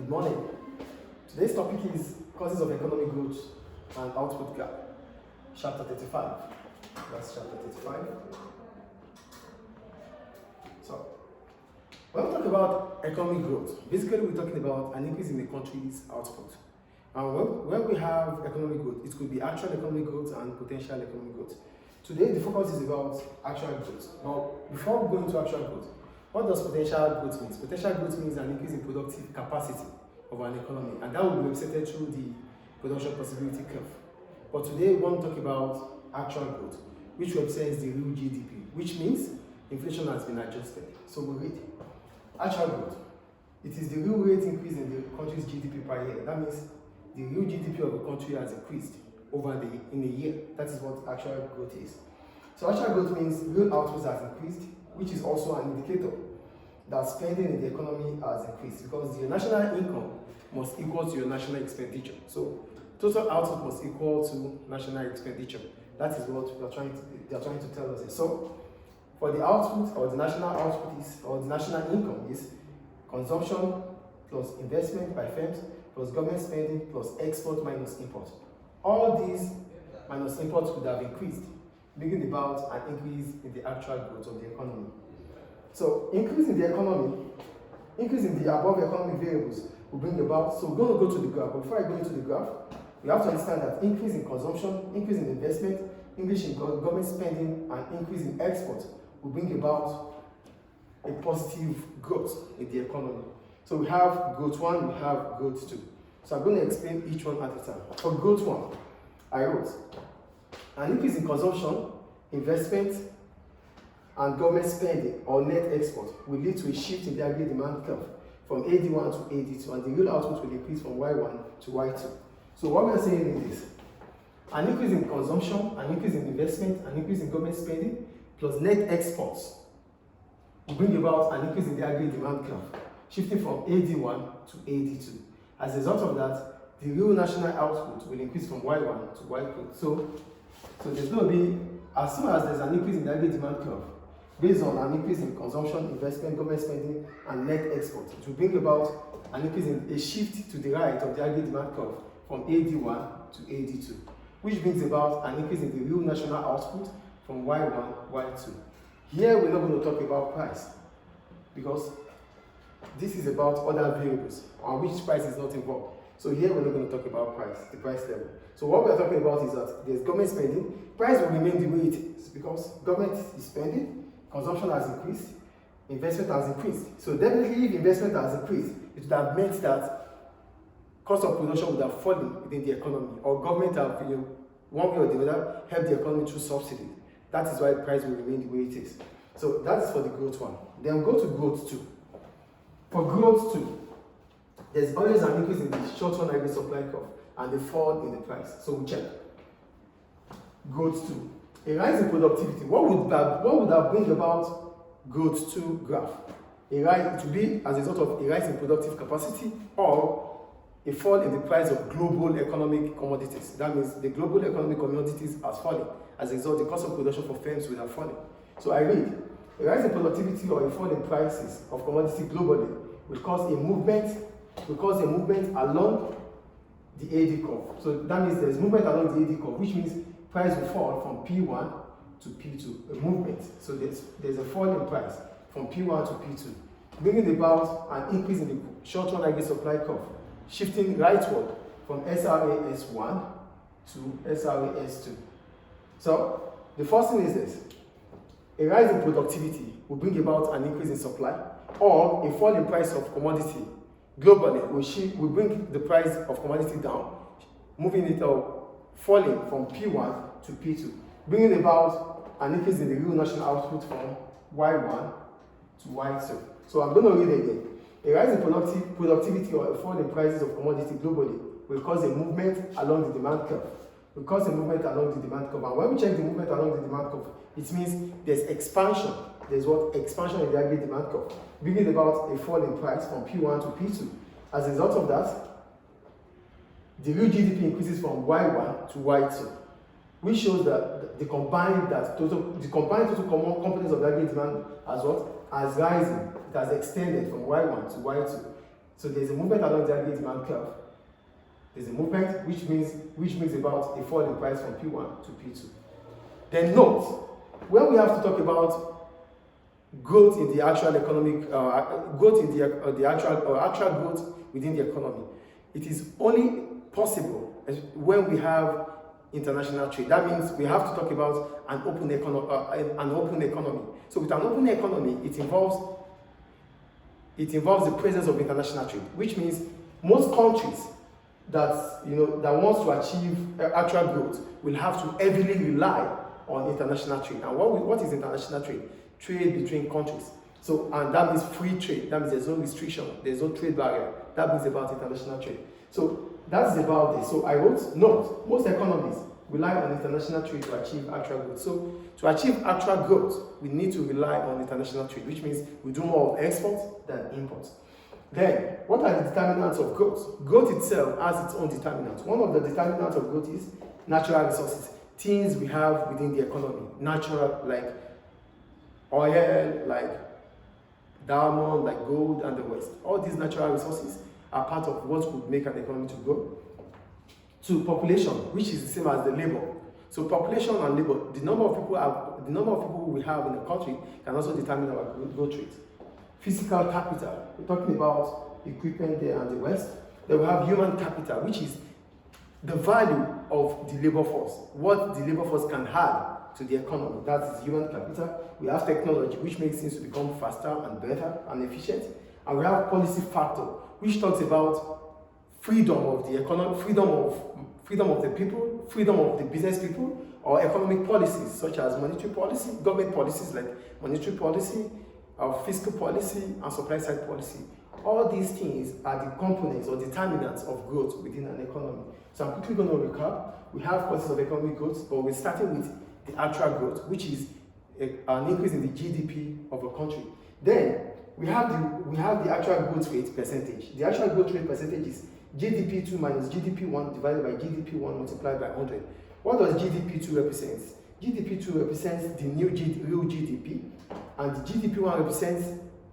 Good morning. Today's topic is causes of economic growth and output gap. Chapter 35. That's chapter 35. So, when we talk about economic growth, basically we're talking about an increase in the country's output. And when we have economic growth, it could be actual economic growth and potential economic growth. Today, the focus is about actual growth. Now, before we go into actual growth, what does potential growth mean? Potential growth means an increase in productive capacity of an economy, and that will be represented through the production possibility curve. But today, we want to talk about actual growth, which represents the real GDP, which means inflation has been adjusted. So we read actual growth. It is the real rate increase in the country's GDP per year. That means the real GDP of the country has increased in a year. That is what actual growth is. So actual growth means real output has increased, which is also an indicator that spending in the economy has increased, because your national income must equal to your national expenditure. So total output must equal to national expenditure. That is what they are trying to tell us. So for the output, or the national output is, or the national income is consumption plus investment by firms plus government spending plus export minus import. All these minus imports could have increased, bringing about an increase in the actual growth of the economy. So increase in the economy, increase in the above economic variables will bring about, so we're going to go to the graph. But before I go into the graph, we have to understand that increase in consumption, increase in investment, increase in government spending, and increase in export will bring about a positive growth in the economy. So we have growth 1, we have growth 2. So I'm going to explain each one at a time. For growth 1, I wrote an increase in consumption, investment, and government spending or net export will lead to a shift in the aggregate demand curve from AD1 to AD2, and the real output will increase from Y1 to Y2. So what we are saying is this: an increase in consumption, an increase in investment, an increase in government spending, plus net exports will bring about an increase in the aggregate demand curve, shifting from AD1 to AD2. As a result of that, the real national output will increase from Y1 to Y2. So there's going to be, as soon as there's an increase in the aggregate demand curve, based on an increase in consumption, investment, government spending, and net export, it will bring about an increase in a shift to the right of the aggregate demand curve from AD1 to AD2, which brings about an increase in the real national output from Y1, Y2. Here we're not going to talk about price, because this is about other variables on which price is not involved. So here we're not going to talk about price, the price level. So what we're talking about is that there's government spending. Price will remain the way it is because government is spending, consumption has increased, investment has increased. So definitely if investment has increased, it would have meant that cost of production would have fallen within the economy, or government have, one way or the other, helped the economy through subsidy. That is why the price will remain the way it is. So that is for the growth 1. Then we'll go to growth 2. For growth 2, there's always an increase in the short-run aggregate supply curve and a fall in the price. So we check. Growth 2. A rise in productivity. What would have bring about growth 2 graph? A rise, it will be as a result of a rise in productive capacity or a fall in the price of global economic commodities. That means the global economic commodities has fallen. As a result, the cost of production for firms will have fallen. So I read, a rise in productivity or a fall in prices of commodity globally will cause a movement along the AD curve. So that means there's movement along the AD curve, which means price will fall from P1 to P2, a movement. So there's a fall in price from P1 to P2, bringing about an increase in the short-run aggregate supply curve, shifting rightward from SRAS1 to SRAS2. So the first thing is this: a rise in productivity will bring about an increase in supply, or a fall in price of commodity globally will bring the price of commodity down, moving it up, falling from P1 to P2, bringing about an increase in the real national output from Y1 to Y2. So I'm going to read it again. A rise in productivity or a fall in prices of commodity globally will cause a movement along the demand curve. And when we check the movement along the demand curve, it means there's expansion. There's expansion in the aggregate demand curve, bringing about a fall in price from P1 to P2. As a result of that, the real GDP increases from Y1 to Y2, which shows that the combined total components of the aggregate demand has risen. It has extended from Y1 to Y2. So there's a movement along the aggregate demand curve. There's a movement which means about a fall in price from P1 to P2. Then note, when we have to talk about growth in the actual economic, growth in the actual growth within the economy, it is only possible when we have international trade. That means we have to talk about an open economy. So with an open economy, it involves the presence of international trade, which means most countries that wants to achieve actual growth will have to heavily rely on international trade. And what is international trade? Trade between countries. So, and that means free trade. That means there's no restriction, there's no trade barrier. That means about international trade. So that's about this. So I wrote, note, most economies rely on international trade to achieve actual growth. So to achieve actual growth, we need to rely on international trade, which means we do more of export than import. Then, what are the determinants of growth? Growth itself has its own determinants. One of the determinants of growth is natural resources, things we have within the economy. Natural, like oil, like diamond, like gold, and the rest. All these natural resources are part of what would make an economy to grow. To population, which is the same as the labor. So population and labor, the number of people we have in the country can also determine our growth rate. Physical capital, we're talking about equipment there and the rest. Then we have human capital, which is the value of the labor force, what the labor force can add to the economy. That is human capital. We have technology, which makes things to become faster and better and efficient. And we have policy factor, which talks about freedom of the economy, freedom of the people, freedom of the business people, or economic policies such as monetary policy, government policies like monetary policy, fiscal policy, and supply side policy. All these things are the components or determinants of growth within an economy. So I'm quickly going to recap. We have causes of economic growth, but we're starting with the actual growth, which is an increase in the GDP of a country. Then we have the actual growth rate percentage. The actual growth rate percentage is GDP2 minus GDP1 divided by GDP1 multiplied by 100. What does GDP2 represent? GDP2 represents the new real GDP, and the GDP1 represents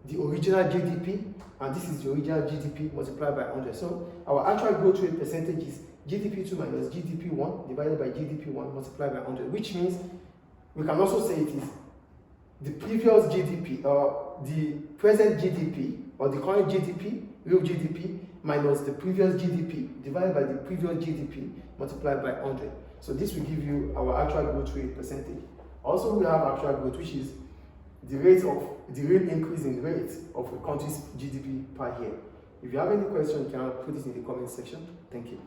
the original GDP, and this is the original GDP multiplied by 100. So our actual growth rate percentage is GDP2 minus GDP1 divided by GDP1 multiplied by 100, which means we can also say it is the previous GDP, the present GDP, or the current GDP, real GDP, minus the previous GDP divided by the previous GDP multiplied by 100. So this will give you our actual growth rate percentage. Also, we have actual growth, which is the real increase in rate of a country's GDP per year. If you have any questions, you can put it in the comment section. Thank you.